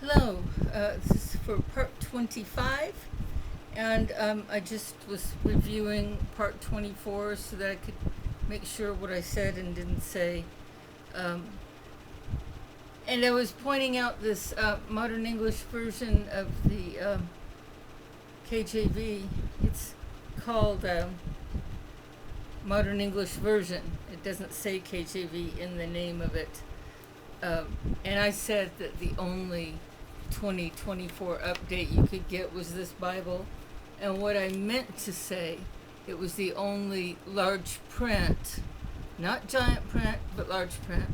Hello, this is for part 25, and I just was reviewing part 24 so that I could make sure what I said and didn't say. Um, and I was pointing out this modern English version of the KJV. It's called Modern English Version. It doesn't say KJV in the name of it. And I said that the only 2024 update you could get was this Bible. And what I meant to say, it was the only large print, not giant print, but large print.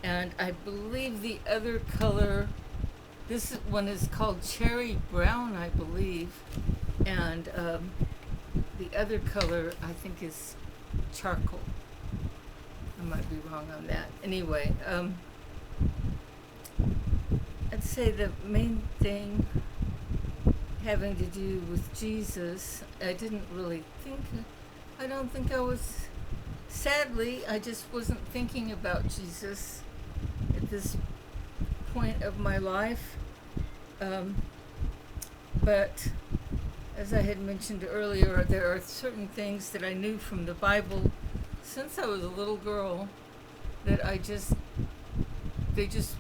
And I believe the other color, this one is called cherry brown, I believe. And the other color, I think, is charcoal. I might be wrong on that. Anyway, I'd say the main thing having to do with Jesus, I didn't really think, I don't think I was, sadly, I just wasn't thinking about Jesus at this point of my life. But as I had mentioned earlier, there are certain things that I knew from the Bible since I was a little girl that they just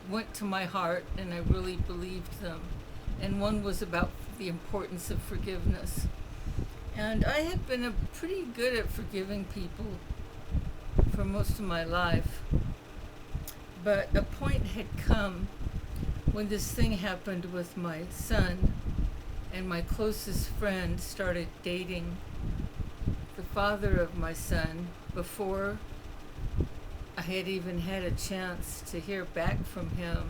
went to my heart and I really believed them. And one was about the importance of forgiveness. And I had been pretty good at forgiving people for most of my life. But a point had come when this thing happened with my son, and my closest friend started dating the father of my son before I had even had a chance to hear back from him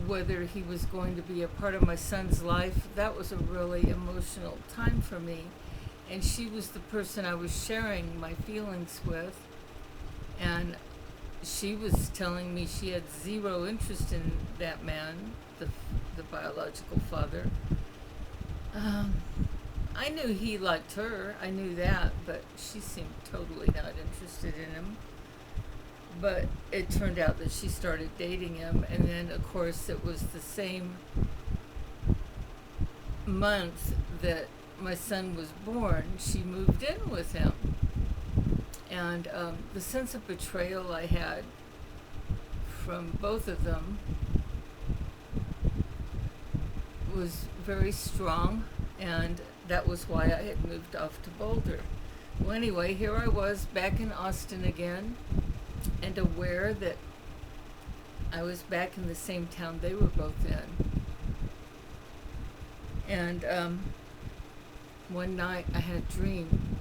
whether he was going to be a part of my son's life. That was a really emotional time for me. And she was the person I was sharing my feelings with. And she was telling me she had zero interest in that man, the biological father. I knew he liked her, I knew that, but she seemed totally not interested in him. But it turned out that she started dating him, and then of course it was the same month that my son was born, she moved in with him. And the sense of betrayal I had from both of them was very strong, and that was why I had moved off to Boulder. Well, anyway, here I was back in Austin again, and aware that I was back in the same town they were both in. And one night I had a dream,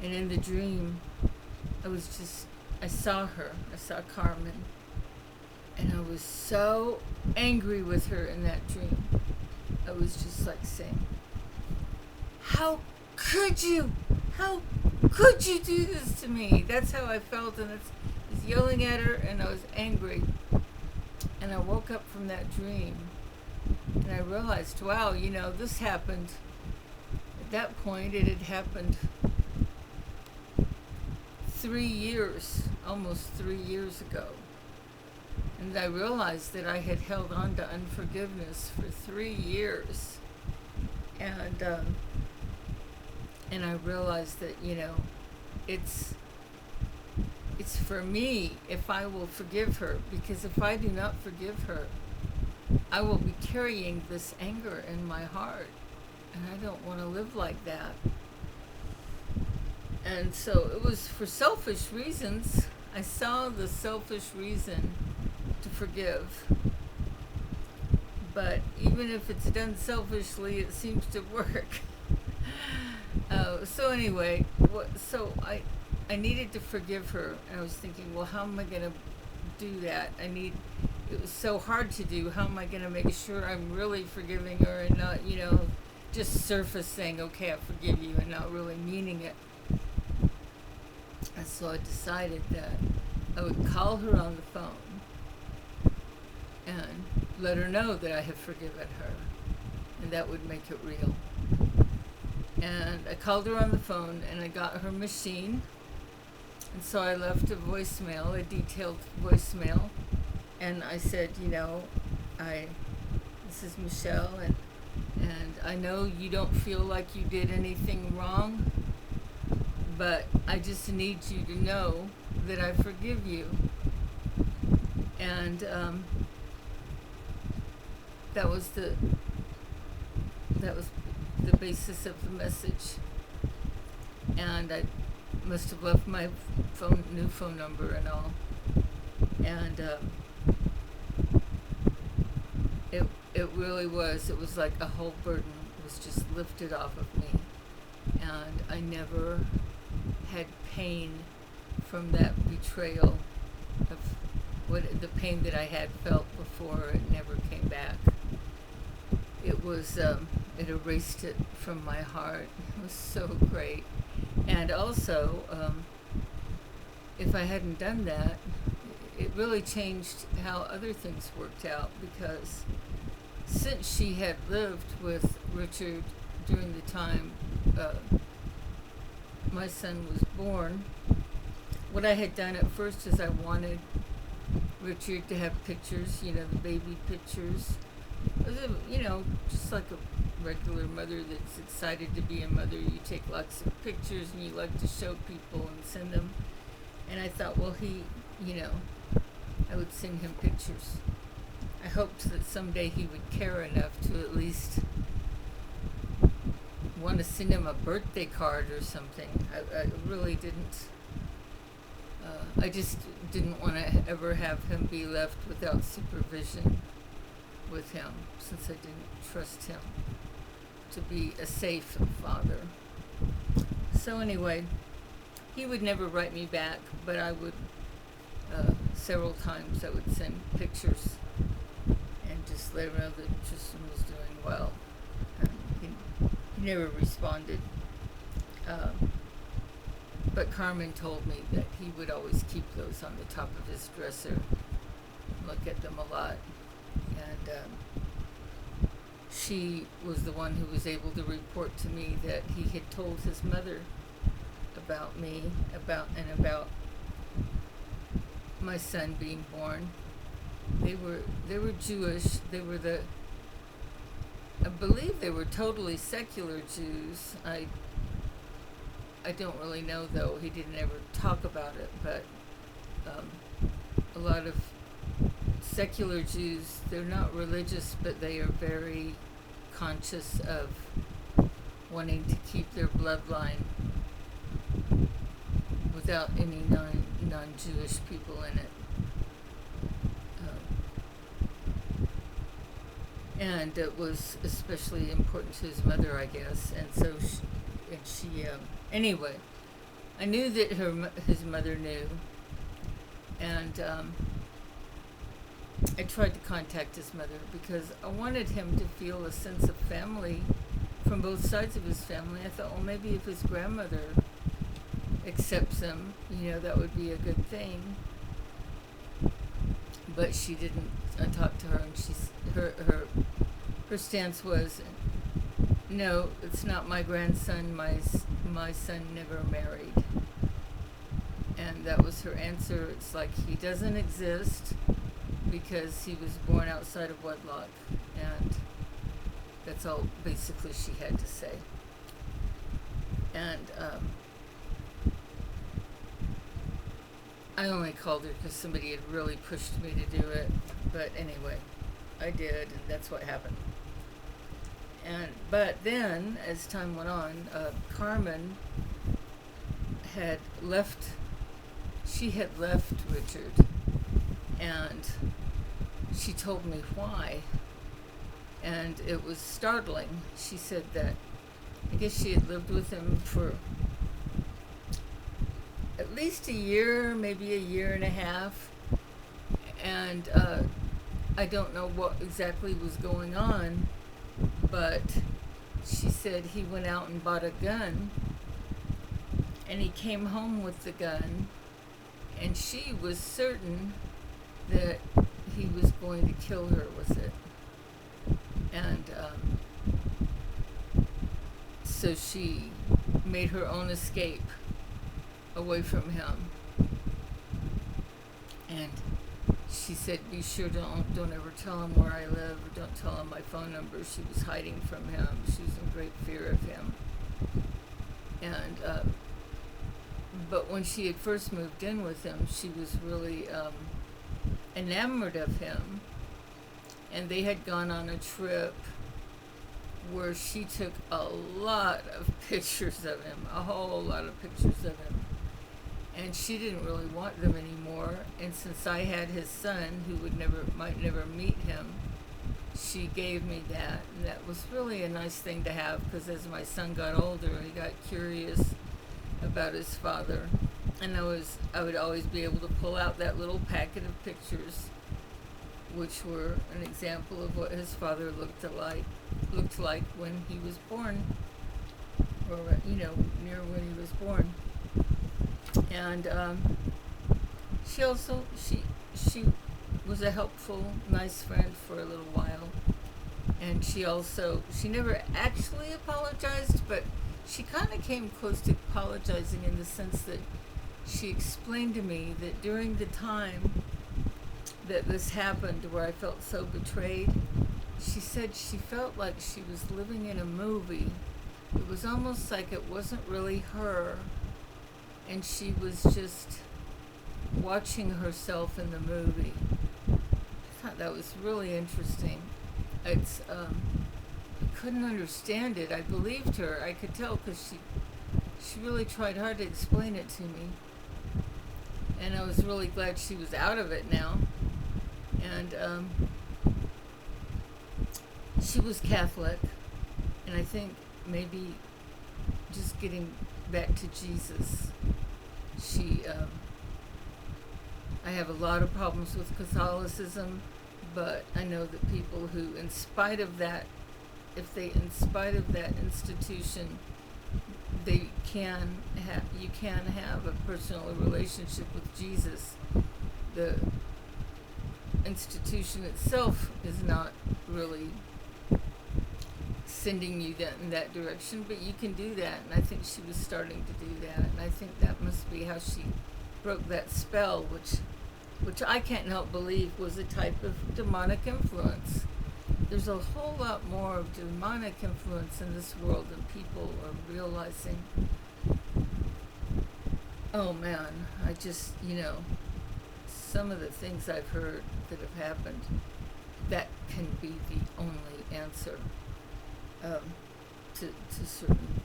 and in the dream I saw her, I saw Carmen, and I was so angry with her in that dream. I was just like saying, how could you do this to me? That's how I felt, and I was yelling at her, and I was angry. And I woke up from that dream, and I realized, wow, this happened. At that point, it had happened 3 years, almost 3 years ago. And I realized that I had held on to unforgiveness for 3 years. And I realized that, it's for me if I will forgive her, because if I do not forgive her, I will be carrying this anger in my heart, and I don't want to live like that. And so it was for selfish reasons. I saw the selfish reason to forgive. But even if it's done selfishly, it seems to work. So anyway, I needed to forgive her, and I was thinking, well, how am I going to do that? It was so hard to do. How am I going to make sure I'm really forgiving her and not, just surface saying, okay, I forgive you, and not really meaning it? And so I decided that I would call her on the phone and let her know that I had forgiven her, and that would make it real. And I called her on the phone, and I got her machine, and so I left a voicemail, a detailed voicemail, and I said, this is Michelle, and I know you don't feel like you did anything wrong, but I just need you to know that I forgive you. And that was the basis of the message. And I must have left my new phone number and all. And it really was. It was like a whole burden was just lifted off of me, and I never had pain from that betrayal of the pain that I had felt before. It never came back. It was it erased it from my heart. It was so great. And also, if I hadn't done that, it really changed how other things worked out, because since she had lived with Richard during the time my son was born, what I had done at first is I wanted Richard to have pictures, the baby pictures. Just like a regular mother that's excited to be a mother. You take lots of pictures and you like to show people and send them. And I thought, well, I would send him pictures. I hoped that someday he would care enough to at least want to send him a birthday card or something. I really didn't. I just didn't want to ever have him be left without supervision with him, since I didn't trust him to be a safe father. So anyway, he would never write me back, but I would, several times I would send pictures and just let him know that Tristan was doing well. And he never responded. But Carmen told me that he would always keep those on the top of his dresser, look at them a lot. And she was the one who was able to report to me that he had told his mother about me, about my son being born. They were Jewish. They were I believe they were totally secular Jews. I don't really know, though. He didn't ever talk about it, but a lot of secular Jews, they're not religious, but they are very conscious of wanting to keep their bloodline without any non-Jewish people in it. And it was especially important to his mother, I guess. And so she anyway, I knew that his mother knew. And I tried to contact his mother because I wanted him to feel a sense of family from both sides of his family. I thought, well, maybe if his grandmother accepts him, that would be a good thing. But she didn't. I talked to her, and her stance was, no, it's not my grandson. My son never married. And that was her answer. It's like he doesn't exist because he was born outside of wedlock. And that's all basically she had to say. And I only called her because somebody had really pushed me to do it. But anyway, I did, and that's what happened. But then, as time went on, Carmen had left. She had left Richard, and she told me why. And it was startling. She said that I guess she had lived with him for at least a year, maybe a year and a half. And I don't know what exactly was going on, but she said he went out and bought a gun, and he came home with the gun, and she was certain that he was going to kill her with it. And so she made her own escape away from him. And she said, be sure don't ever tell him where I live, or don't tell him my phone number. She was hiding from him. She was in great fear of him. And but when she had first moved in with him, she was really enamored of him. And they had gone on a trip where she took a lot of pictures of him, a whole lot of pictures of him. And she didn't really want them anymore. And since I had his son, who might never meet him, she gave me that. And that was really a nice thing to have, because as my son got older, he got curious about his father. And I would always be able to pull out that little packet of pictures, which were an example of what his father looked like when he was born, or near when he was born. And she was a helpful, nice friend for a little while. And she never actually apologized, but she kind of came close to apologizing, in the sense that she explained to me that during the time that this happened, where I felt so betrayed, she said she felt like she was living in a movie. It was almost like it wasn't really her, and she was just watching herself in the movie. I thought that was really interesting. I couldn't understand it. I believed her. I could tell, because she really tried hard to explain it to me. And I was really glad she was out of it now. And she was Catholic, and I think maybe just getting back to Jesus, I have a lot of problems with Catholicism, but I know that people who, in spite of that institution, you can have a personal relationship with Jesus. The institution itself is not really sending you in that direction, but you can do that, and I think she was starting to do that, and I think that must be how she broke that spell, which I can't help believe was a type of demonic influence. There's a whole lot more of demonic influence in this world than people are realizing. Oh man, I just, some of the things I've heard that have happened, that can be the only answer to certain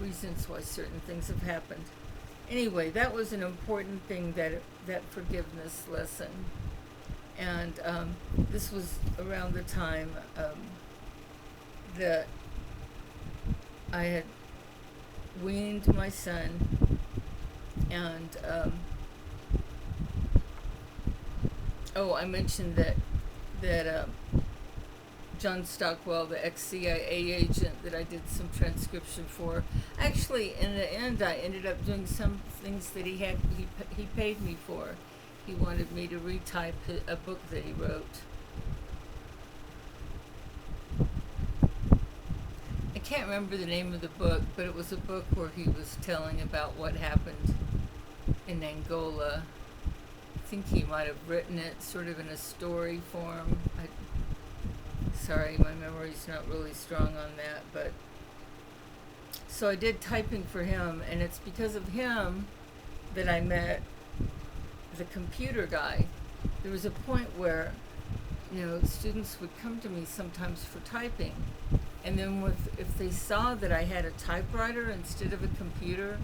reasons why certain things have happened. Anyway, that was an important thing, that forgiveness lesson. And this was around the time that I had weaned my son, and I mentioned that John Stockwell, the ex-CIA agent that I did some transcription for, actually in the end I ended up doing some things that he paid me for. He wanted me to retype a book that he wrote. I can't remember the name of the book, but it was a book where he was telling about what happened in Angola. I think he might have written it sort of in a story form. Sorry, my memory's not really strong on that, but so I did typing for him, and it's because of him that I met the computer guy. There was a point where, students would come to me sometimes for typing, and then if they saw that I had a typewriter instead of a computer,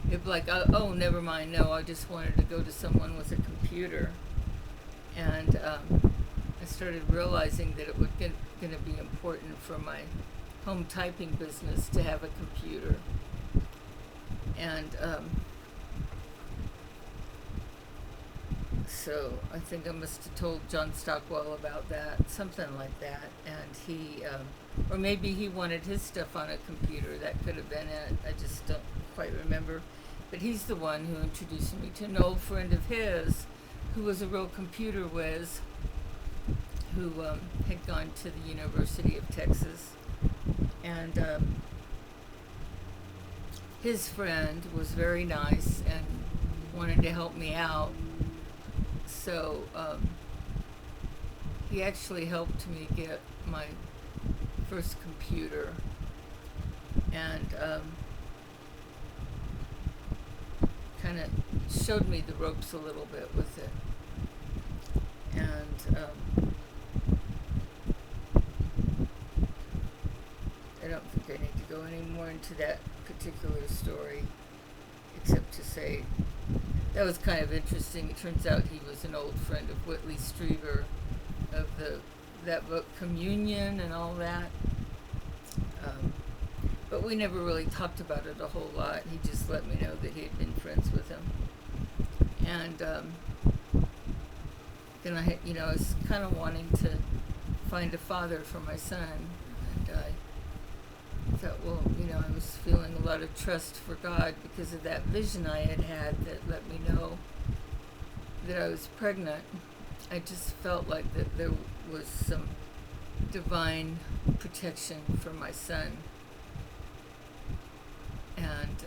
it'd be like, oh, never mind, no, I just wanted to go to someone with a computer. And I started realizing that it was going to be important for my home typing business to have a computer. And so I think I must have told John Stockwell about that, something like that. And he, or maybe he wanted his stuff on a computer. That could have been it. I just don't quite remember. But he's the one who introduced me to an old friend of his who was a real computer whiz, who had gone to the University of Texas. And his friend was very nice and wanted to help me out. So he actually helped me get my first computer, and kind of showed me the ropes a little bit with it. And I don't think I need to go any more into that particular story, except to say that was kind of interesting. It turns out he was an old friend of Whitley Strieber, of that book Communion and all that. But we never really talked about it a whole lot. He just let me know that he had been friends with him. And then I was kind of wanting to find a father for my son. And I thought, well, I was feeling a lot of trust for God because of that vision I had that let me know that I was pregnant. I just felt like that there was some divine protection for my son. And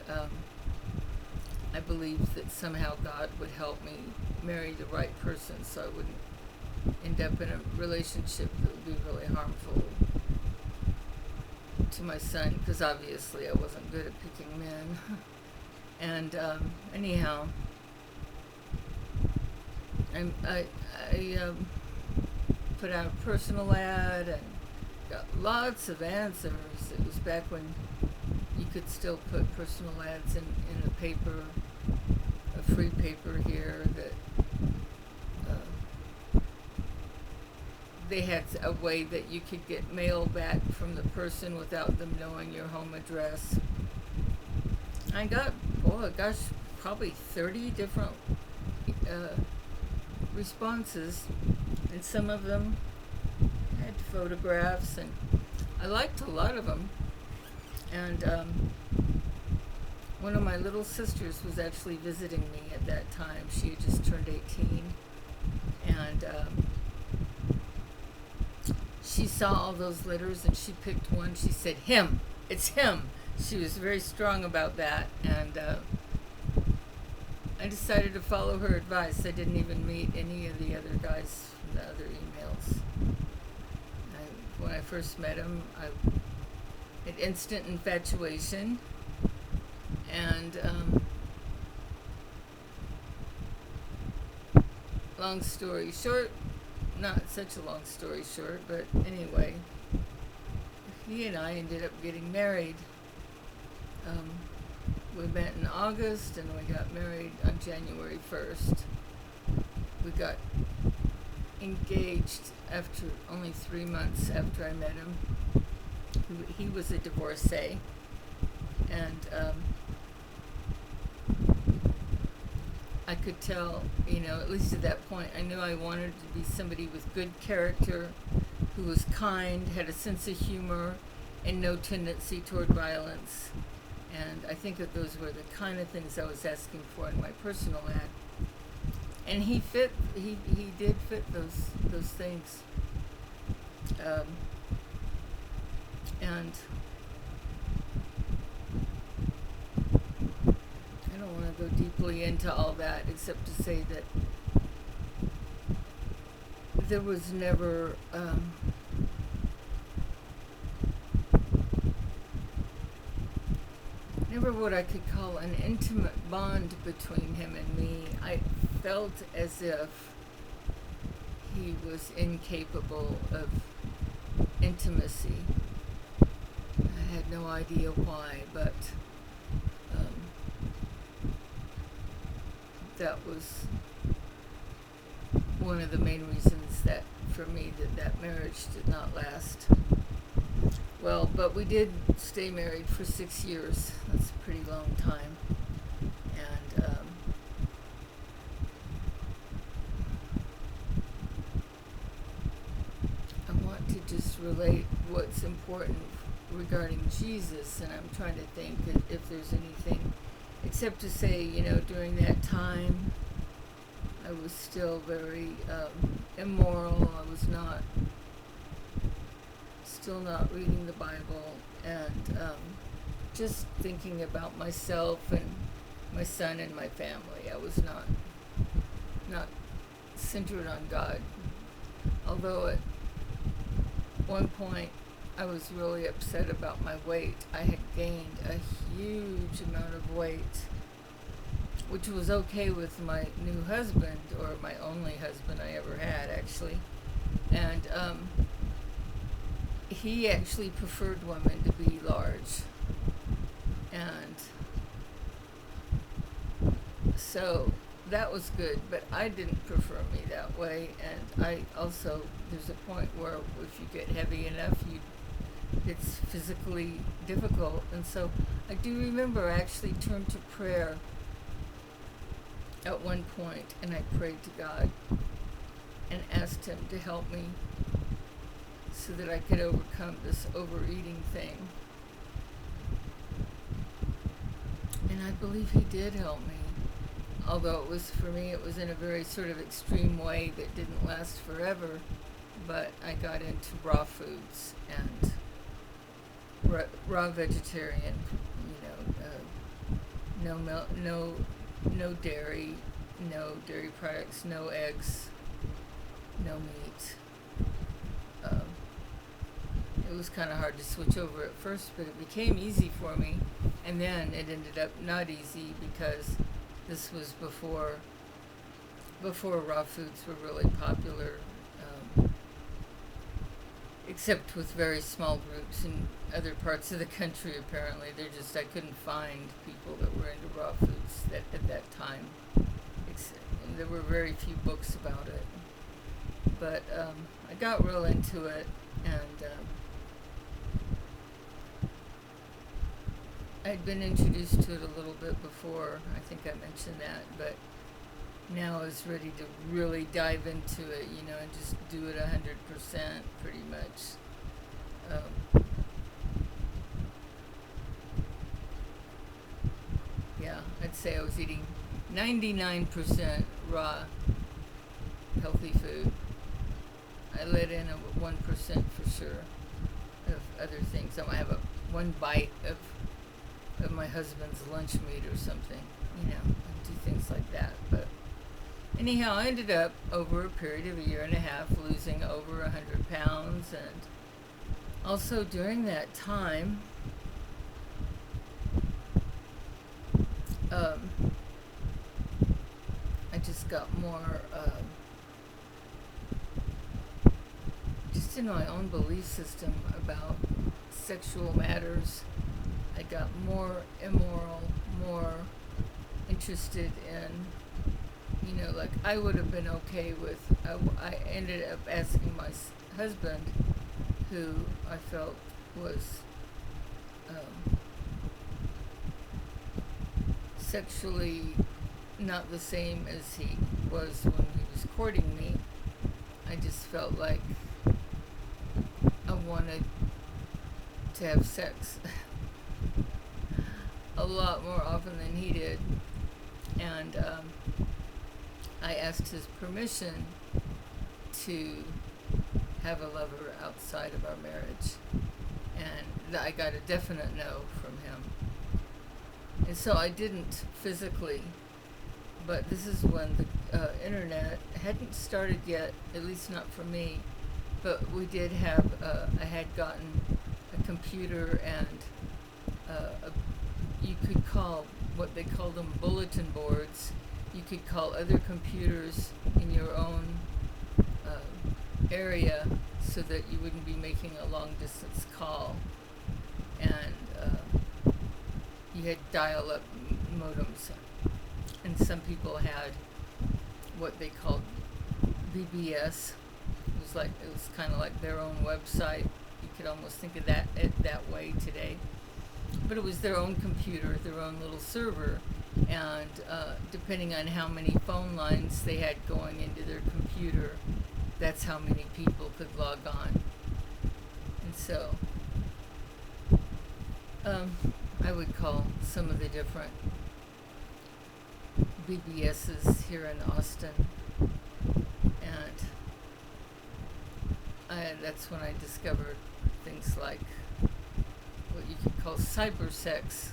I believed that somehow God would help me marry the right person so I wouldn't end up in a relationship that would be really harmful to my son, because obviously I wasn't good at picking men. And anyhow, I put out a personal ad and got lots of answers. It was back when you could still put personal ads in a paper, a free paper here that they had a way that you could get mail back from the person without them knowing your home address. I got, probably 30 different responses, and some of them had photographs, and I liked a lot of them. And one of my little sisters was actually visiting me at that time. She had just turned 18, and she saw all those letters, and she picked one. She said, "Him, it's him." She was very strong about that, and I decided to follow her advice. I didn't even meet any of the other guys from the other emails. When I first met him, I had instant infatuation, and long story short, not such a long story short, but anyway, he and I ended up getting married. We met in August, and we got married on January 1st. We got engaged after only 3 months after I met him. He was a divorcee, and I could tell, at least at that point, I knew I wanted to be somebody with good character, who was kind, had a sense of humor, and no tendency toward violence. And I think that those were the kind of things I was asking for in my personal ad. And he did fit those things. And I don't want to go deeply into all that, except to say that there was never what I could call an intimate bond between him and me. I felt as if he was incapable of intimacy. I had no idea why, but that was one of the main reasons that, for me, that marriage did not last. Well, but we did stay married for 6 years. That's a pretty long time. And I want to just relate what's important regarding Jesus, and I'm trying to think if there's anything, except to say, during that time, I was still very immoral. I was still not reading the Bible, and just thinking about myself and my son and my family. I was not centered on God. Although at one point I was really upset about my weight. I had gained a huge amount of weight, which was okay with my new husband, or my only husband I ever had, actually. And he actually preferred women to be large. And so that was good, but I didn't prefer me that way. And I also, there's a point where if you get heavy enough, it's physically difficult. And so I do remember I actually turned to prayer at one point, and I prayed to God and asked him to help me so that I could overcome this overeating thing. And I believe he did help me. Although it was, for me, it was in a very sort of extreme way that didn't last forever. But I got into raw foods and raw vegetarian, no milk, no dairy, no dairy products, no eggs, no meat. It was kind of hard to switch over at first, but it became easy for me. And then it ended up not easy because this was before raw foods were really popular, except with very small groups in other parts of the country. Apparently, I couldn't find people that were into raw foods at that time. And there were very few books about it. But I got real into it, and I'd been introduced to it a little bit before. I think I mentioned that, but now I was ready to really dive into it, and just do it 100%, pretty much. I'd say I was eating 99% raw, healthy food. I let in a 1% for sure of other things. I might have one bite of my husband's lunch meat or something, and do things like that. But anyhow, I ended up, over a period of a year and a half, losing over 100 pounds. And also during that time, I just got more, just in my own belief system about sexual matters. I got more immoral, more interested in, like I would have been okay with, I ended up asking my husband, who I felt was sexually not the same as he was when he was courting me. I just felt like I wanted to have sex a lot more often than he did. And I asked his permission to have a lover outside of our marriage. And I got a definite no from him. And so I didn't physically, but this is when the internet hadn't started yet, at least not for me. But we did have, I had gotten a computer and you could call, what they called them, bulletin boards. You could call other computers in your own area so that you wouldn't be making a long distance call. And you had dial-up modems, and some people had what they called BBS. It was kind of like their own website. You could almost think of it that way today. But it was their own computer, their own little server, and depending on how many phone lines they had going into their computer, that's how many people could log on. And so I would call some of the different BBSs here in Austin, and that's when I discovered things like what you could call cybersex.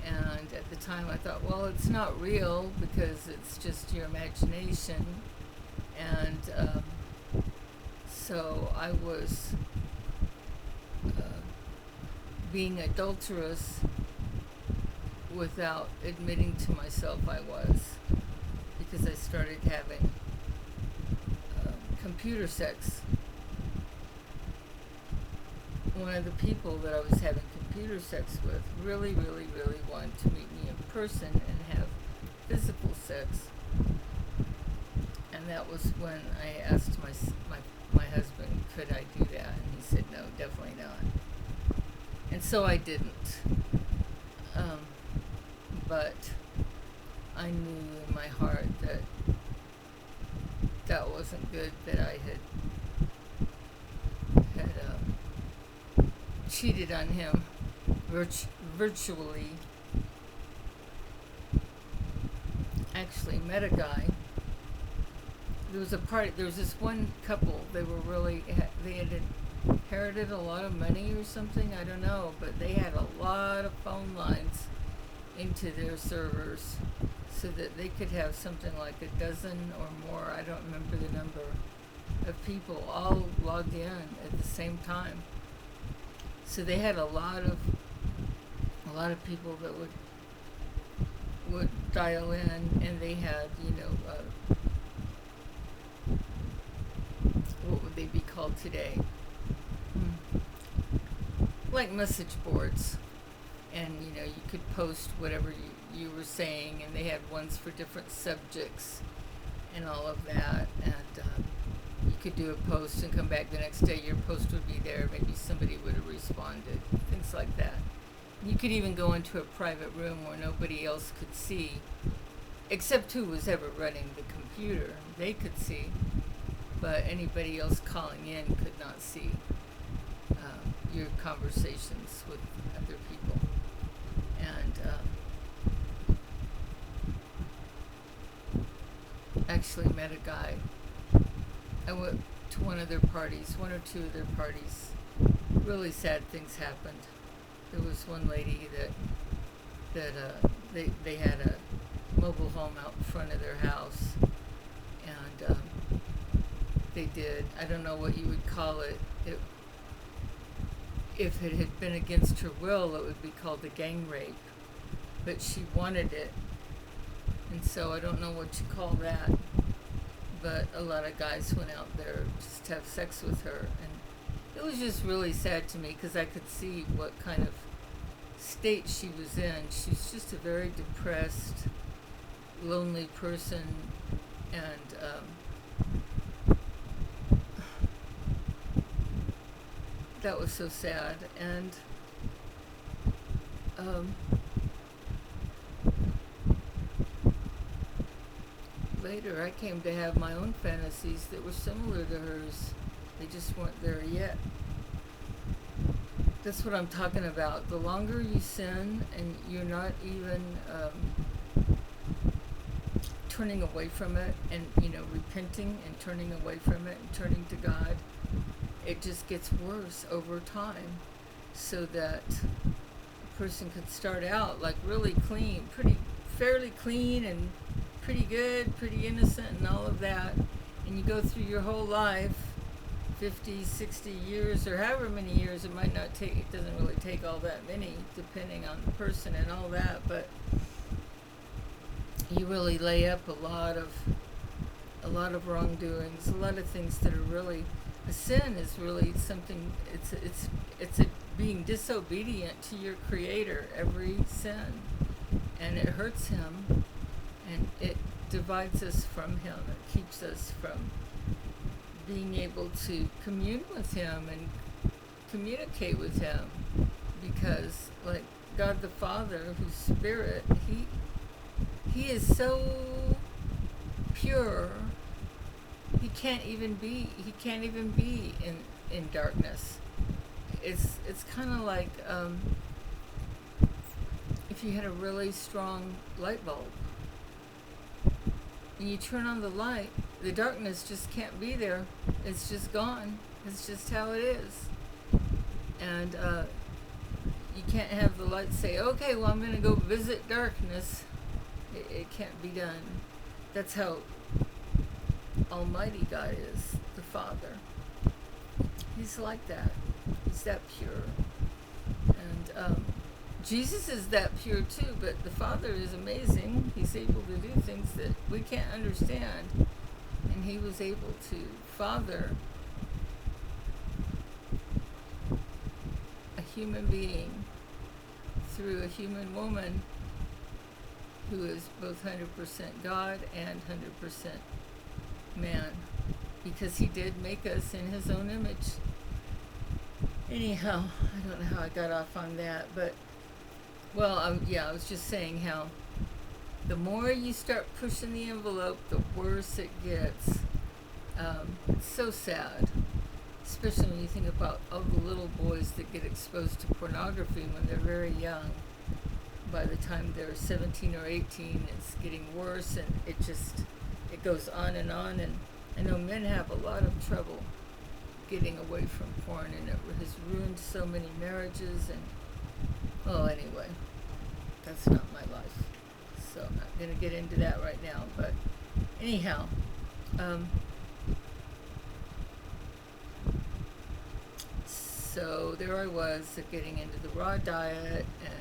And at the time I thought, well, it's not real because it's just your imagination. And so I was being adulterous without admitting to myself I was, because I started having computer sex. One of the people that I was having computer sex with really, really, really wanted to meet me in person and have physical sex. And that was when I asked my husband, could I do that? And he said, no, definitely not. And so I didn't. But I knew in my heart that that wasn't good, that I had cheated on him virtually. Actually met a guy. There was this one couple, they had inherited a lot of money or something, I don't know, but they had a lot of phone lines into their servers so that they could have something like a dozen or more, I don't remember the number, of people all logged in at the same time. So they had a lot of people that would dial in, and they had, what would they be called today? Like message boards. And, you could post whatever you were saying, and they had ones for different subjects and all of that. And you could do a post and come back the next day, your post would be there, maybe somebody would have responded, things like that. You could even go into a private room where nobody else could see, except who was ever running the computer. They could see, but anybody else calling in could not see your conversations with other people. And actually met a guy. I went to one of their parties, one or two of their parties. Really sad things happened. There was one lady that they had a mobile home out in front of their house, and they did, I don't know what you would call it. If it had been against her will, it would be called a gang rape. But she wanted it, and so I don't know what you call that. But a lot of guys went out there just to have sex with her, and it was just really sad to me because I could see what kind of state she was in. She's just a very depressed, lonely person, and that was so sad. And later I came to have my own fantasies that were similar to hers. They just weren't there yet. That's what I'm talking about. The longer you sin and you're not even turning away from it and, repenting and turning away from it and turning to God, it just gets worse over time, so that a person could start out like really clean, fairly clean and pretty good, pretty innocent and all of that, and you go through your whole life, 50, 60 years, or however many years, it doesn't really take all that many, depending on the person and all that, but you really lay up a lot of wrongdoings, a lot of things that are really, a sin is really something, it's a being disobedient to your Creator, every sin, and it hurts Him, and it divides us from Him, it keeps us from being able to commune with Him and communicate with Him, because like God the Father, who's Spirit, He is so pure, He can't even be in darkness. It's kind of like if you had a really strong light bulb and you turn on the light, the darkness just can't be there. It's just gone. It's just how it is. And you can't have the light say, okay, well, I'm going to go visit darkness. It can't be done. That's how Almighty God is, the Father. He's like that. He's that pure. And Jesus is that pure too, but the Father is amazing. He's able to do things that we can't understand. And he was able to father a human being through a human woman who is both 100% God and 100% man, because he did make us in his own image. Anyhow, I don't know how I got off on that, but well, I was just saying how the more you start pushing the envelope, the worse it gets. It's so sad, especially when you think about all the little boys that get exposed to pornography when they're very young. By the time they're 17 or 18, it's getting worse, and it goes on. And I know men have a lot of trouble getting away from porn, and it has ruined so many marriages. And well, anyway, that's not my life, so I'm not going to get into that right now. But anyhow, so there I was, getting into the raw diet, and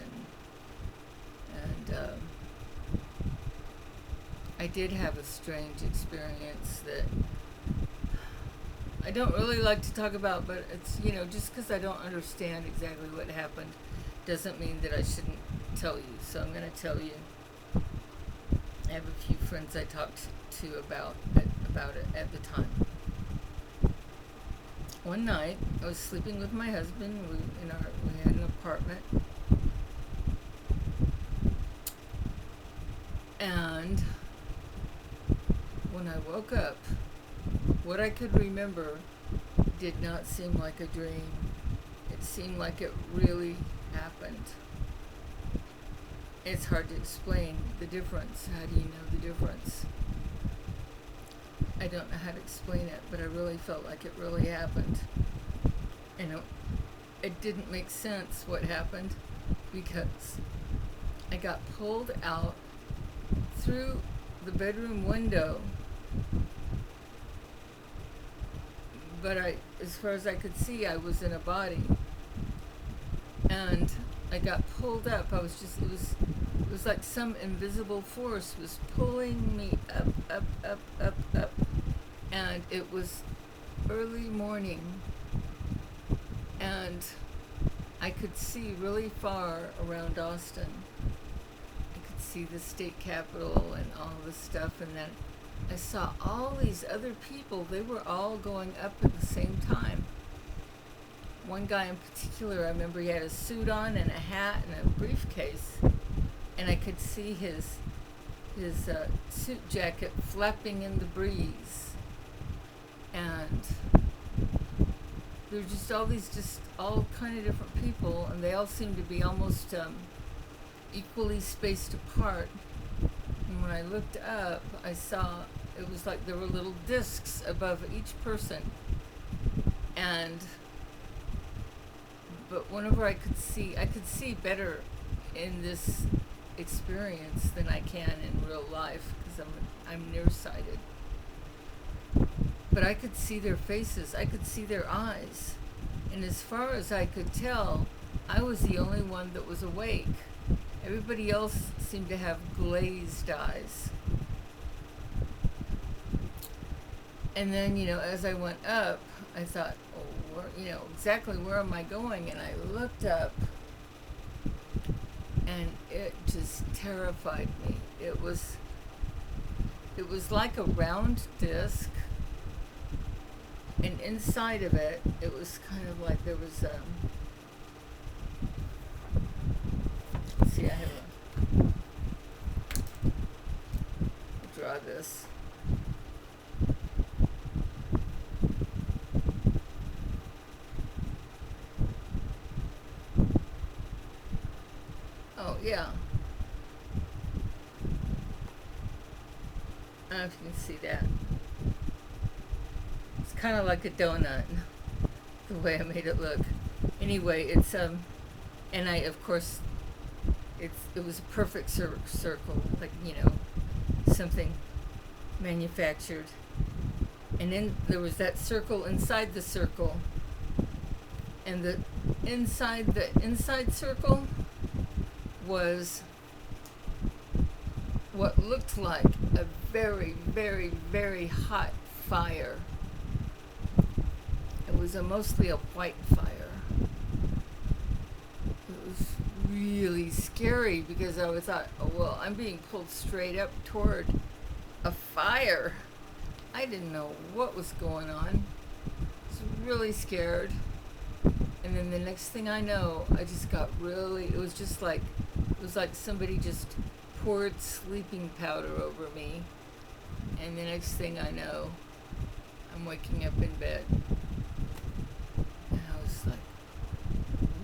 I did have a strange experience that I don't really like to talk about, but it's, just because I don't understand exactly what happened doesn't mean that I shouldn't tell you. So I'm going to tell you. I have a few friends I talked to about it at the time. One night, I was sleeping with my husband. We had an apartment. And when I woke up, what I could remember did not seem like a dream. It seemed like it really happened. It's hard to explain the difference. How do you know the difference? I don't know how to explain it, but I really felt like it really happened. And it didn't make sense what happened, because I got pulled out through the bedroom window, but as far as I could see, I was in a body, and I got pulled up. It was like some invisible force was pulling me up, and it was early morning, and I could see really far around Austin. See the state capitol and all this stuff, and then I saw all these other people. They were all going up at the same time. One guy in particular, I remember he had a suit on and a hat and a briefcase, and I could see his suit jacket flapping in the breeze. And there were just all kind of different people, and they all seemed to be almost equally spaced apart. And when I looked up, I saw it was like there were little discs above each person, but whenever I could see better in this experience than I can in real life, because I'm nearsighted. But I could see their faces, I could see their eyes, and as far as I could tell, I was the only one that was awake. Everybody else seemed to have glazed eyes. And then, as I went up, I thought, exactly where am I going? And I looked up, and it just terrified me. It was like a round disc, and inside of it, it was kind of like there was see, I have draw this. Oh, yeah. I don't know if you can see that. It's kind of like a donut, the way I made it look. Anyway, it's and I, of course, it was a perfect circle, like something manufactured. And then there was that circle inside the circle, and the inside circle was what looked like a very, very, very hot fire. It was mostly a white fire. It was really scary because I thought, oh, well, I'm being pulled straight up toward a fire. I didn't know what was going on. I was really scared. And then the next thing I know, I just got really, it was like somebody just poured sleeping powder over me. And the next thing I know, I'm waking up in bed. And I was like,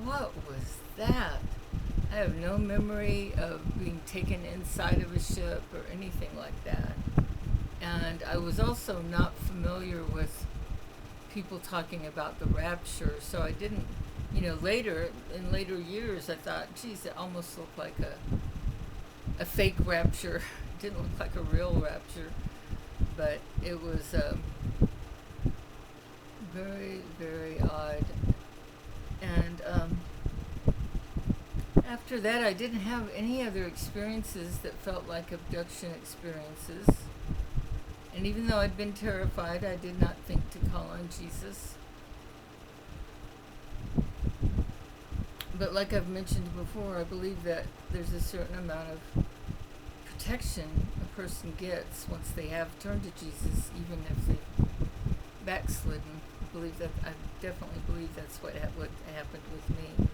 what was that? I have no memory of being taken inside of a ship or anything like that. And I was also not familiar with people talking about the rapture, so I didn't, in later years, I thought, geez, it almost looked like a fake rapture. It didn't look like a real rapture, but it was very, very odd. And after that, I didn't have any other experiences that felt like abduction experiences. And even though I'd been terrified, I did not think to call on Jesus. But like I've mentioned before, I believe that there's a certain amount of protection a person gets once they have turned to Jesus, even if they've backslidden. I definitely believe that's what happened with me.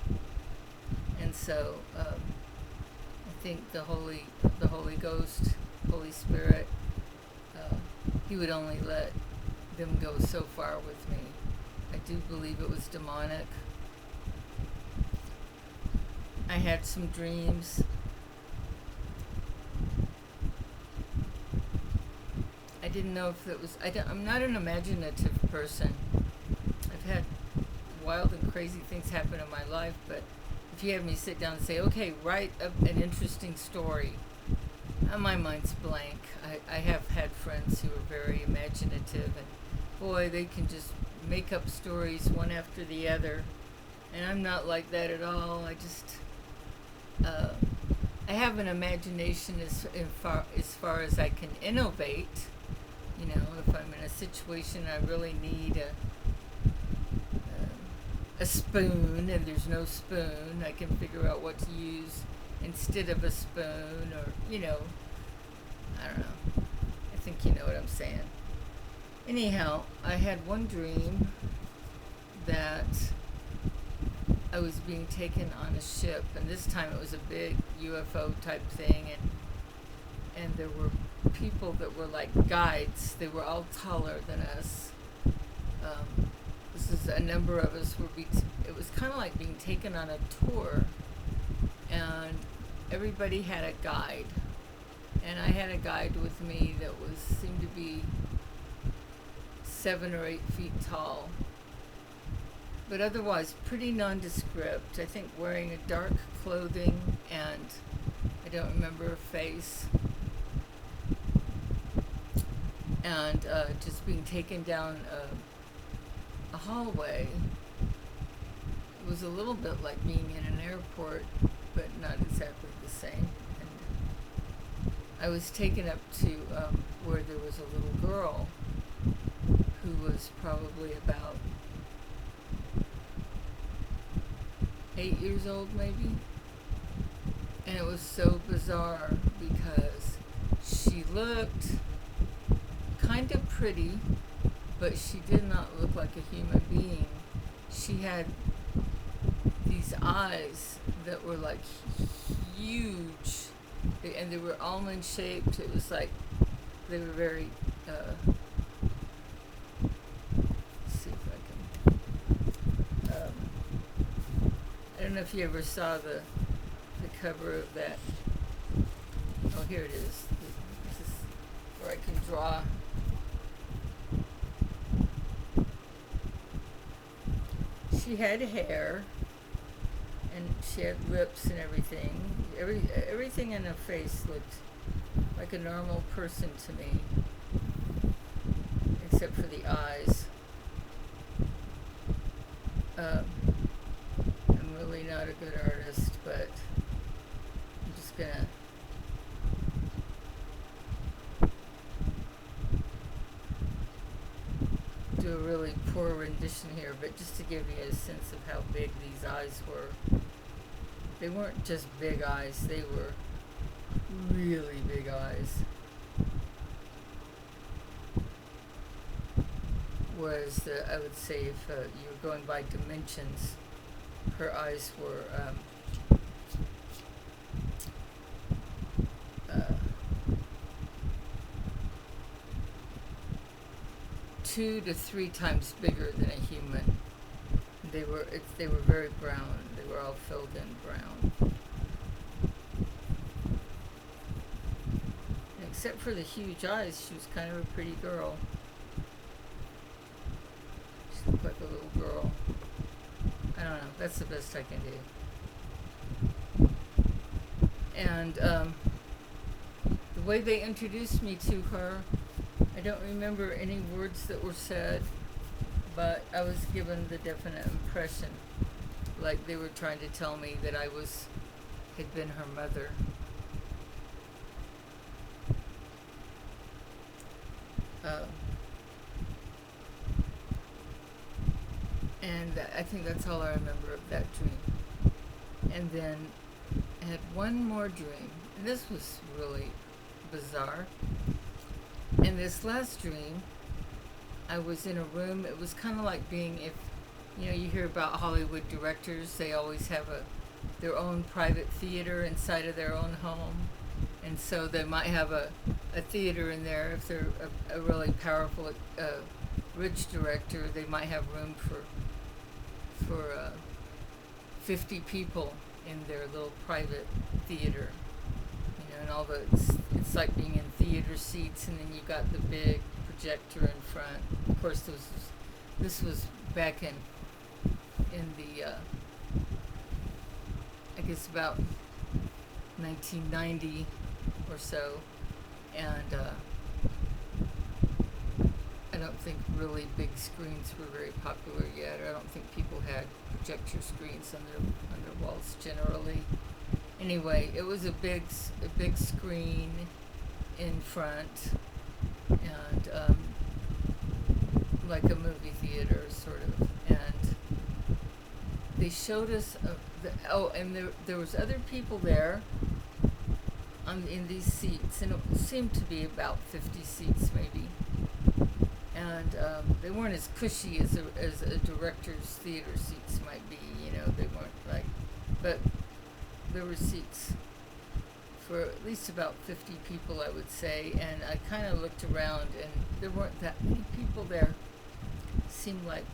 And so I think the Holy Ghost, Holy Spirit, he would only let them go so far with me. I do believe it was demonic. I had some dreams. I didn't know if it was... I'm not an imaginative person. I've had wild and crazy things happen in my life, but if you have me sit down and say, okay, write an interesting story, my mind's blank. I have had friends who are very imaginative, and boy, they can just make up stories one after the other, and I'm not like that at all. I just I have an imagination as far as I can innovate. If I'm in a situation I really need a spoon and there's no spoon, I can figure out what to use instead of a spoon, or I don't know. I think you know what I'm saying. Anyhow, I had one dream that I was being taken on a ship, and this time it was a big UFO type thing, and there were people that were like guides. They were all taller than us. This is a number of us it was kind of like being taken on a tour, and everybody had a guide, and I had a guide with me that seemed to be 7 or 8 feet tall, but otherwise pretty nondescript. I think wearing a dark clothing, and I don't remember her face, and just being taken down a hallway. It was a little bit like being in an airport, but not exactly the same. And I was taken up to where there was a little girl who was probably about 8 years old, maybe. And it was so bizarre because she looked kind of pretty, but she did not look like a human being. She had these eyes that were like huge, and they were almond shaped. It was like they were very let's see if I can I don't know if you ever saw the cover of that. Oh, here it is. This is where I can draw. She had hair, and she had lips and everything. Everything in her face looked like a normal person to me, except for the eyes. I'm really not a good artist, but I'm just gonna do a really poor rendition here, but just to give you a sense of how big these eyes were. They weren't just big eyes, they were really big eyes. Whereas I would say if you were going by dimensions, her eyes were uh, 2 to 3 times bigger than a human. They were very brown. They were all filled in brown. And except for the huge eyes, she was kind of a pretty girl. She looked like a little girl. I don't know. That's the best I can do. And the way they introduced me to her, I don't remember any words that were said, but I was given the definite impression, like they were trying to tell me that I had been her mother. And I think that's all I remember of that dream. And then I had one more dream, and this was really bizarre. In this last dream, I was in a room. It was kind of like being, if you hear about Hollywood directors, they always have their own private theater inside of their own home, and so they might have a theater in there. If they're a really powerful, rich director, they might have room for 50 people in their little private theater. And all it's like being in theater seats, and then you got the big projector in front. Of course, this was back in the I guess about 1990 or so, and I don't think really big screens were very popular yet. I don't think people had projector screens on their walls generally. Anyway, it was a big screen in front, and like a movie theater, sort of. And they showed us, and there was other people there in these seats, and it seemed to be about 50 seats maybe. And they weren't as cushy as a director's theater seats might be, they weren't like, but there were seats for at least about 50 people, I would say, and I kind of looked around, and there weren't that many people there. It seemed like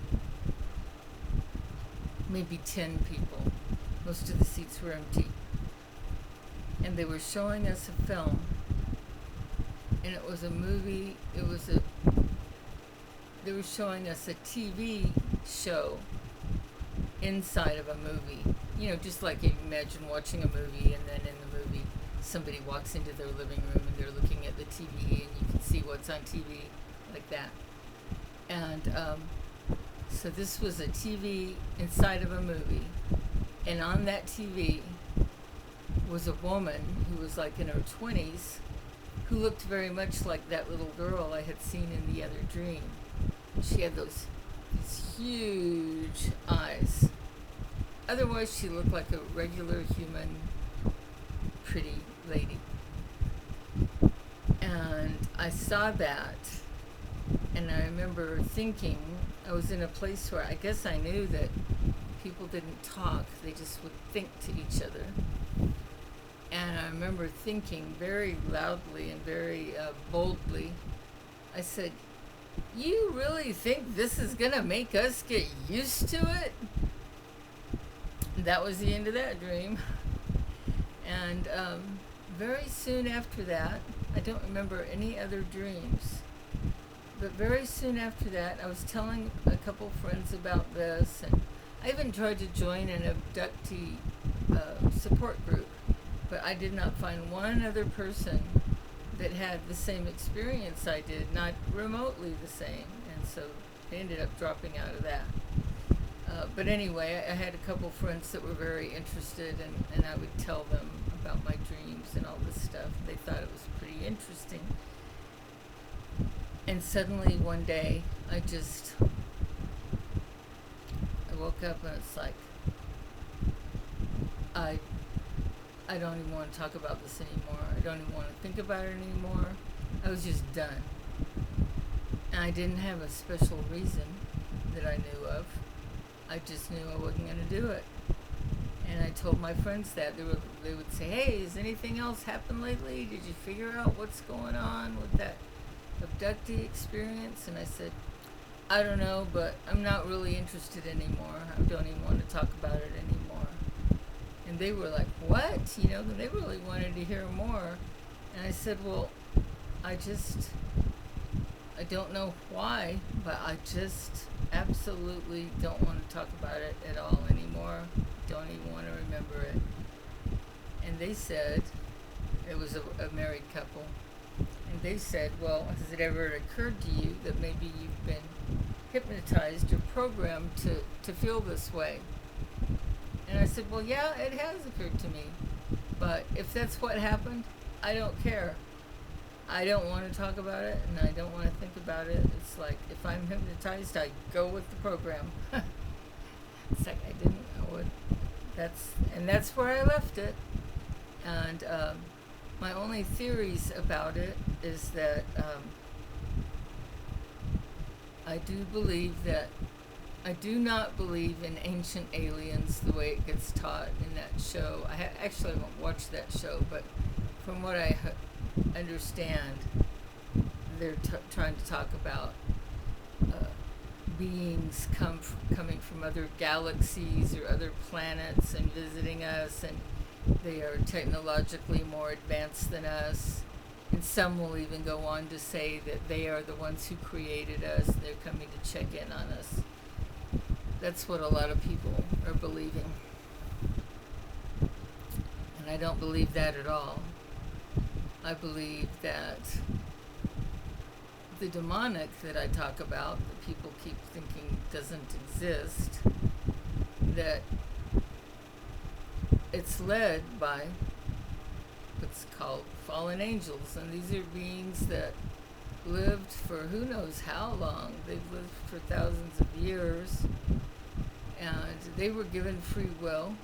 maybe 10 people. Most of the seats were empty. And they were showing us a film, and it was a movie. They were showing us a TV show inside of a movie. Just like you imagine watching a movie, and then in the movie somebody walks into their living room and they're looking at the TV, and you can see what's on TV, like that. And so this was a TV inside of a movie, and on that TV was a woman who was like in her 20s, who looked very much like that little girl I had seen in the other dream. She had these huge eyes. Otherwise, she looked like a regular human, pretty lady. And I saw that, and I remember thinking, I was in a place where I guess I knew that people didn't talk, they just would think to each other. And I remember thinking very loudly and very boldly, I said, "You really think this is going to make us get used to it?" And that was the end of that dream. And very soon after that, I don't remember any other dreams, but very soon after that, I was telling a couple friends about this, and I even tried to join an abductee support group, but I did not find one other person that had the same experience I did, not remotely the same, and so they ended up dropping out of that. But anyway, I had a couple friends that were very interested, and I would tell them about my dreams and all this stuff. They thought it was pretty interesting. And suddenly one day, I woke up and it's like, I don't even want to talk about this anymore. I don't even want to think about it anymore. I was just done. And I didn't have a special reason that I knew of. I just knew I wasn't going to do it. And I told my friends that. They would say, hey, has anything else happened lately? Did you figure out what's going on with that abductee experience? And I said, I don't know, but I'm not really interested anymore. I don't even want to talk about it anymore. And they were like, what? They really wanted to hear more. And I said, well, I don't know why, but I just absolutely don't want to talk about it at all anymore. Don't even want to remember it. And they said, it was a married couple, and they said, well, has it ever occurred to you that maybe you've been hypnotized or programmed to feel this way? And I said, well, yeah, it has occurred to me, but if that's what happened, I don't care. I don't want to talk about it, and I don't want to think about it. It's like, if I'm hypnotized, I go with the program. It's like, I didn't know it. That's where I left it. And my only theories about it is that I do not believe in ancient aliens the way it gets taught in that show. I actually haven't watched that show, but from what I understand, they're trying to talk about beings coming from other galaxies or other planets and visiting us, and they are technologically more advanced than us. And some will even go on to say that they are the ones who created us. They're coming to check in on us. That's what a lot of people are believing. And I don't believe that at all. I believe that the demonic that I talk about, that people keep thinking doesn't exist, that it's led by what's called fallen angels. And these are beings that lived for who knows how long. They've lived for thousands of years. And they were given free will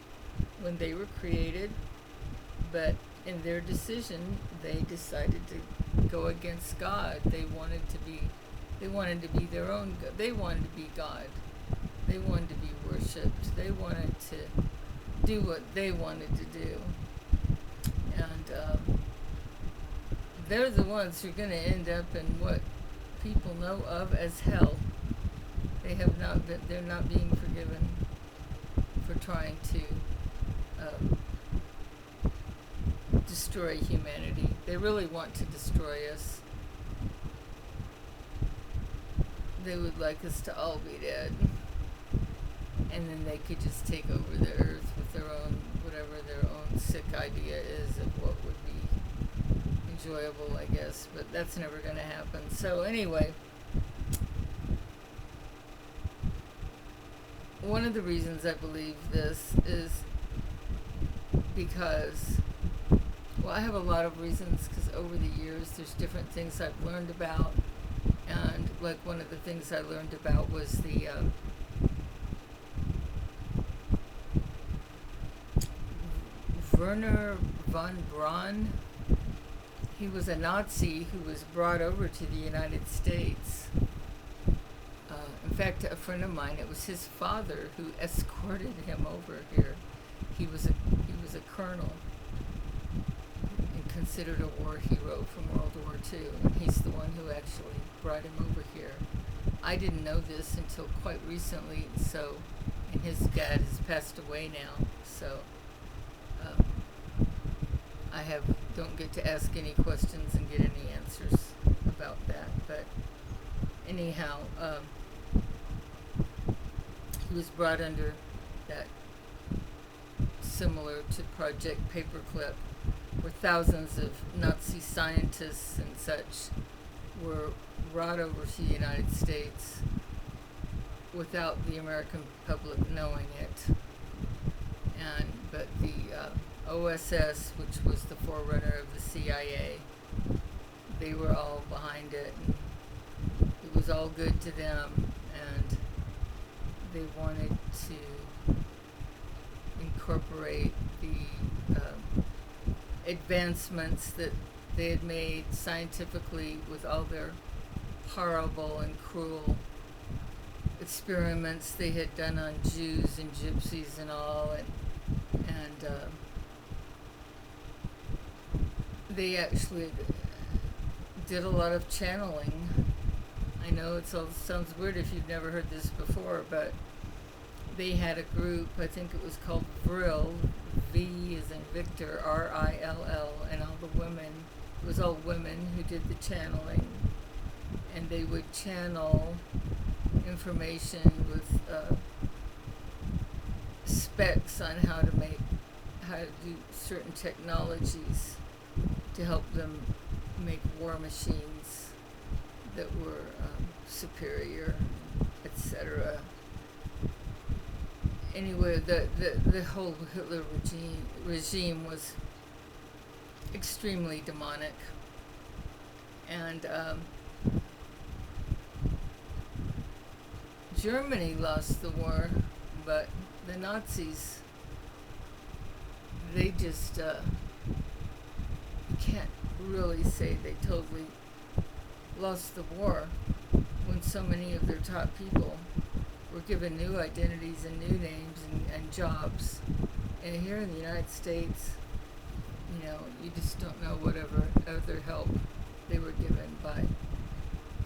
when they were created. But in their decision, they decided to go against God. They wanted to be their own God. They wanted to be God. They wanted to be worshipped. They wanted to do what they wanted to do. And they're the ones who are going to end up in what people know of as hell. They're not being forgiven for trying to destroy humanity. They really want to destroy us. They would like us to all be dead. And then they could just take over the earth with their own, whatever their own sick idea is of what would be enjoyable, I guess. But that's never going to happen. So anyway, one of the reasons I believe this is because, well, I have a lot of reasons, because over the years there's different things I've learned about. And like one of the things I learned about was the Werner von Braun. He was a Nazi who was brought over to the United States. In fact, a friend of mine, it was his father who escorted him over here. He was a colonel and considered a war hero from World War II, and he's the one who actually brought him over here. I didn't know this until quite recently, and his dad has passed away now, so I don't get to ask any questions and get any answers about that. But anyhow, he was brought under that, similar to Project Paperclip, where thousands of Nazi scientists and such were brought over to the United States without the American public knowing it. But the OSS, which was the forerunner of the CIA, they were all behind it, and it was all good to them, and they wanted to incorporate the advancements that they had made scientifically with all their horrible and cruel experiments they had done on Jews and gypsies and all, and they actually did a lot of channeling. I know it sounds weird if you've never heard this before, but they had a group, I think it was called Vril, V as in Victor, R-I-L-L, and all the women, it was all women who did the channeling, and they would channel information with specs on how to do certain technologies to help them make war machines that were superior, etc. Anyway, the whole Hitler regime was extremely demonic, and Germany lost the war, but the Nazis, they just you can't really say they totally lost the war when so many of their top people were given new identities and new names and jobs. And here in the United States, you just don't know whatever other help they were given by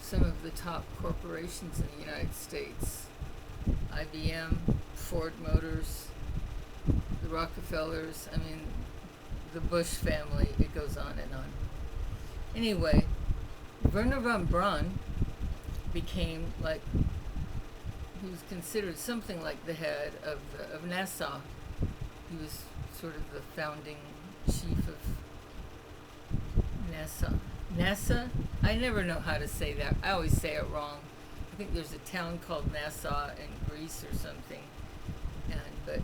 some of the top corporations in the United States. IBM, Ford Motors, the Rockefellers, the Bush family, it goes on and on. Anyway, Werner von Braun became he was considered something like the head of NASA. He was sort of the founding chief of NASA? I never know how to say that. I always say it wrong. I think there's a town called Nassau in Greece or something. But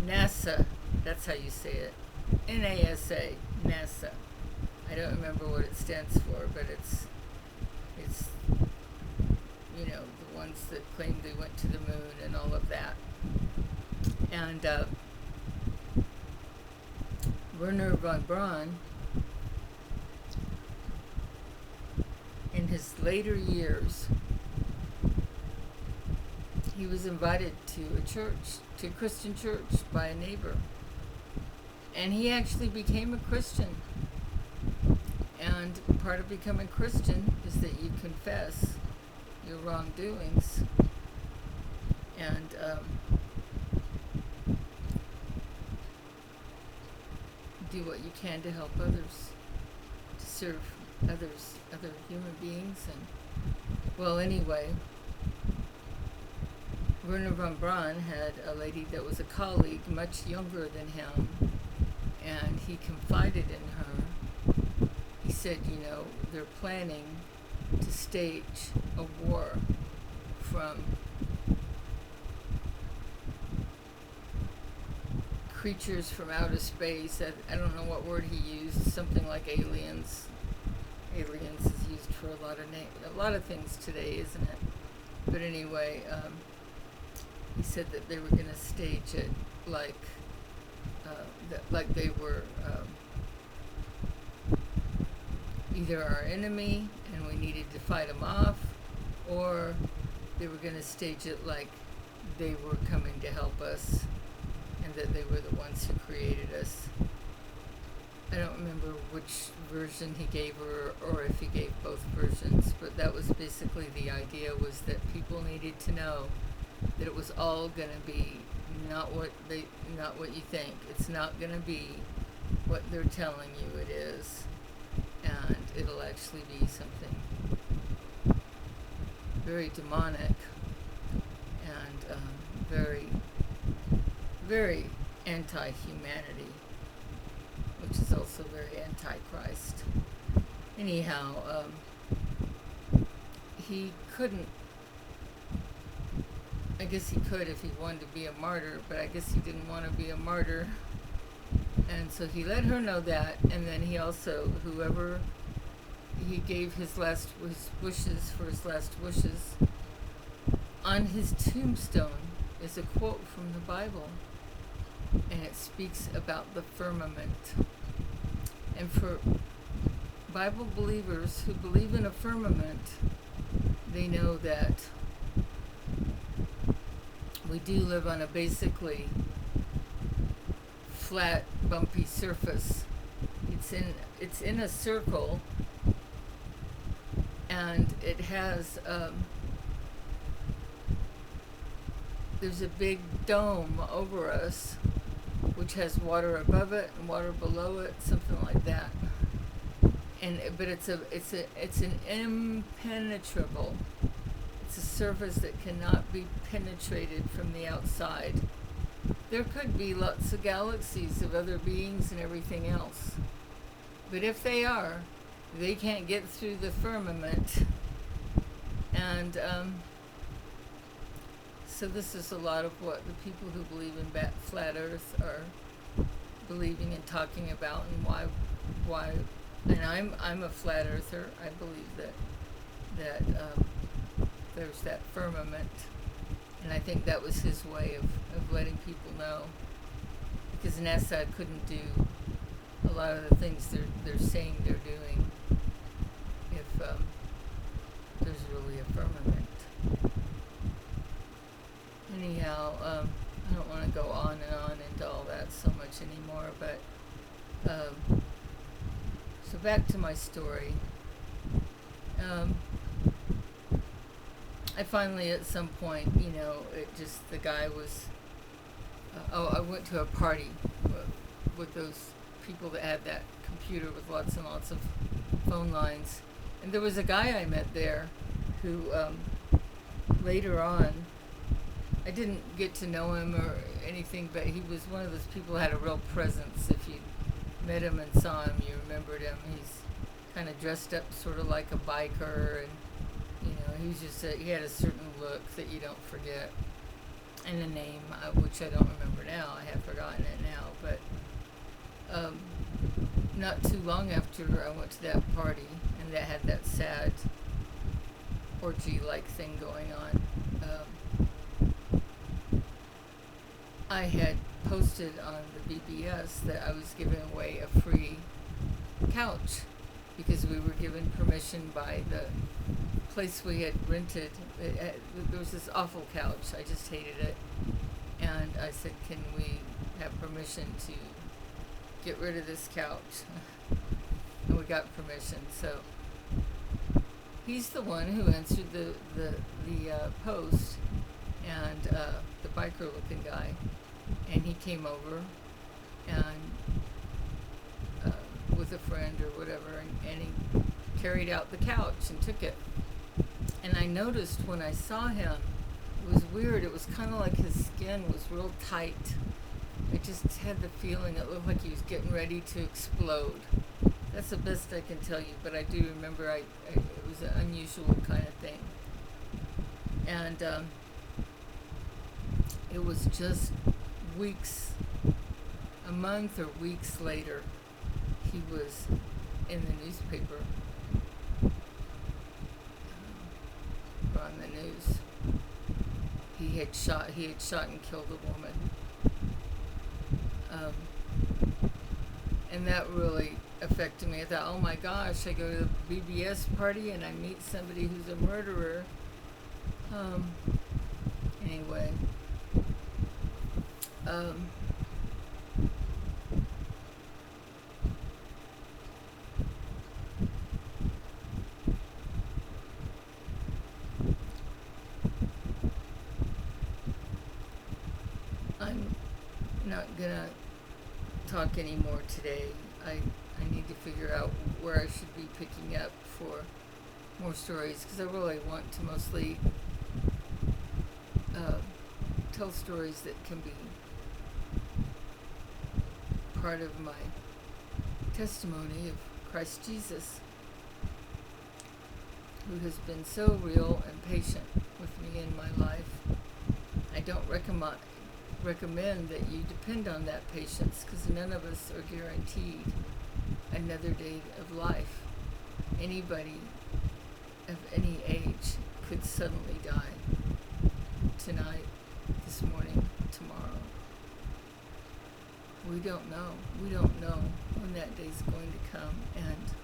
NASA, that's how you say it. NASA, NASA. I don't remember what it stands for, but it's the ones that claim they went to the moon and all of that. And Werner von Braun, in his later years, he was invited to a Christian church by a neighbor. And he actually became a Christian. And part of becoming Christian is that you confess your wrongdoings and do what you can to help others, to serve others, other human beings. And anyway, Werner von Braun had a lady that was a colleague, much younger than him, and he confided in her. He said, they're planning to stage a war from creatures from outer space. I don't know what word he used, something like aliens. Aliens is used for a lot of things today, isn't it? But anyway, he said that they were going to stage it like they were either our enemy and we needed to fight them off, or they were going to stage it like they were coming to help us and that they were the ones who created us. I don't remember which version he gave or if he gave both versions, but that was basically the idea, was that people needed to know that it was all going to be not what you think. It's not going to be what they're telling you it is, and it'll actually be something very demonic and very, very anti-humanity, which is also also very anti-Christ. Anyhow, he couldn't, I guess he could if he wanted to be a martyr, but I guess he didn't want to be a martyr. And so he let her know that, and then he also, whoever he gave his wishes for his last wishes, on his tombstone is a quote from the Bible, and it speaks about the firmament. And for Bible believers who believe in a firmament, they know that we do live on a basically flat, bumpy surface. It's in a circle, and it has there's a big dome over us, which has water above it and water below it, something like that. But it's an impenetrable. It's a surface that cannot be penetrated from the outside. There could be lots of galaxies of other beings and everything else, but if they are, they can't get through the firmament. And so this is a lot of what the people who believe in flat Earth are believing and talking about, and why. And I'm a flat earther. I believe that there's that firmament, and I think that was his way of letting people know, because NASA couldn't do a lot of the things they're saying they're doing if there's really a firmament. Anyhow, I don't want to go on and on into all that so much anymore, but so back to my story. I finally, at some point, the guy was, I went to a party with those people that had that computer with lots and lots of phone lines. And there was a guy I met there who, later on, I didn't get to know him or anything, but he was one of those people who had a real presence. If you met him and saw him, you remembered him. He's kind of dressed up sort of like a biker, and he had a certain look that you don't forget, and a name which I don't remember now. I have forgotten it now, but not too long after I went to that party, and that had that sad orgy-like thing going on, I had posted on the BBS that I was giving away a free couch, because we were given permission by the place we had rented. There was this awful couch. I just hated it. And I said, can we have permission to get rid of this couch? And we got permission. So he's the one who answered the post, and the biker-looking guy. And he came over and with a friend or whatever, and he carried out the couch and took it. And I noticed when I saw him, it was weird. It was kind of like his skin was real tight. I just had the feeling it looked like he was getting ready to explode. That's the best I can tell you, but I do remember it was an unusual kind of thing. And it was just a month or weeks later, he was in the newspaper, on the news. He had shot and killed a woman. And that really affected me. I thought, oh my gosh, I go to the BBS party and I meet somebody who's a murderer. Anyway. I'm not gonna talk anymore today. I need to figure out where I should be picking up for more stories, because I really want to mostly tell stories that can be part of my testimony of Christ Jesus, who has been so real and patient with me in my life. I don't recommend that you depend on that patience, because none of us are guaranteed another day of life. Anybody of any age could suddenly die tonight, this morning, tomorrow. We don't know. We don't know when that day's going to come, and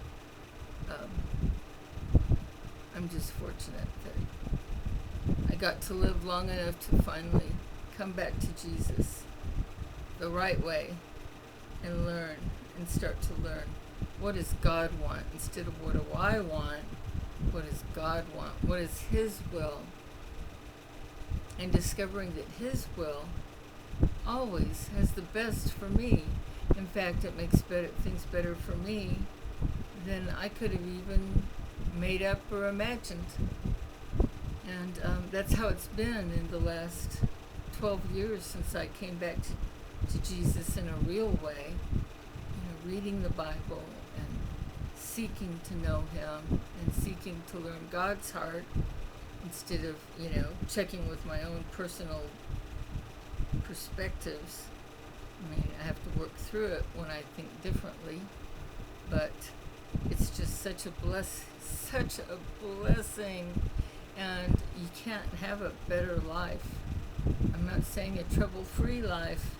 I'm just fortunate that I got to live long enough to finally come back to Jesus the right way and learn and start to learn what does God want instead of what do I want. What does God want? What is His will? And discovering that His will always has the best for me. In fact, it makes things better for me than I could have even made up or imagined. And that's how it's been in the last 12 years since I came back to Jesus in a real way, reading the Bible and seeking to know Him and seeking to learn God's heart instead of, checking with my own personal perspectives. I mean, I have to work through it when I think differently, but it's just such a blessing, and you can't have a better life. I'm not saying a trouble-free life,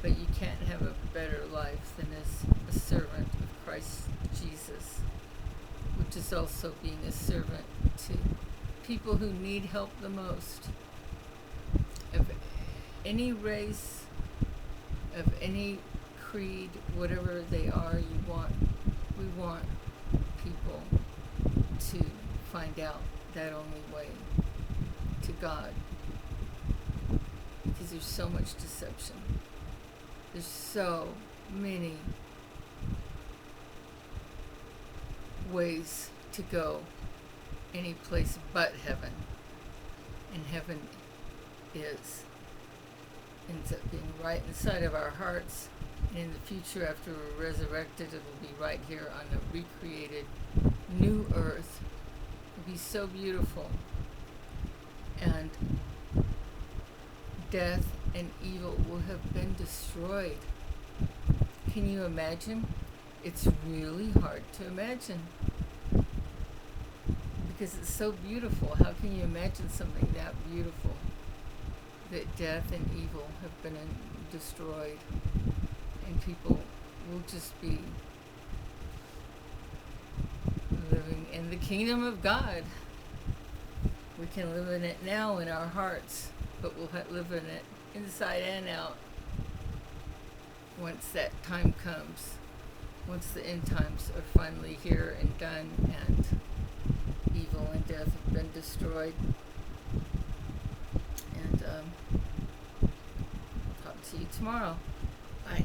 but you can't have a better life than as a servant of Christ Jesus, which is also being a servant to people who need help the most. Of any race, of any creed, whatever they are, we want people to find out that only way to God, because there's so much deception. There's so many ways to go any place but heaven, and heaven ends up being right inside of our hearts. And in the future, after we're resurrected, it will be right here on the recreated new earth. It'll be so beautiful. And death and evil will have been destroyed. Can you imagine? It's really hard to imagine, because it's so beautiful. How can you imagine something that beautiful? That death and evil have been destroyed, and people will just be living in the kingdom of God. We can live in it now in our hearts, but we'll live in it inside and out once that time comes, once the end times are finally here and done, and evil and death have been destroyed. And I'll talk to you tomorrow. Bye.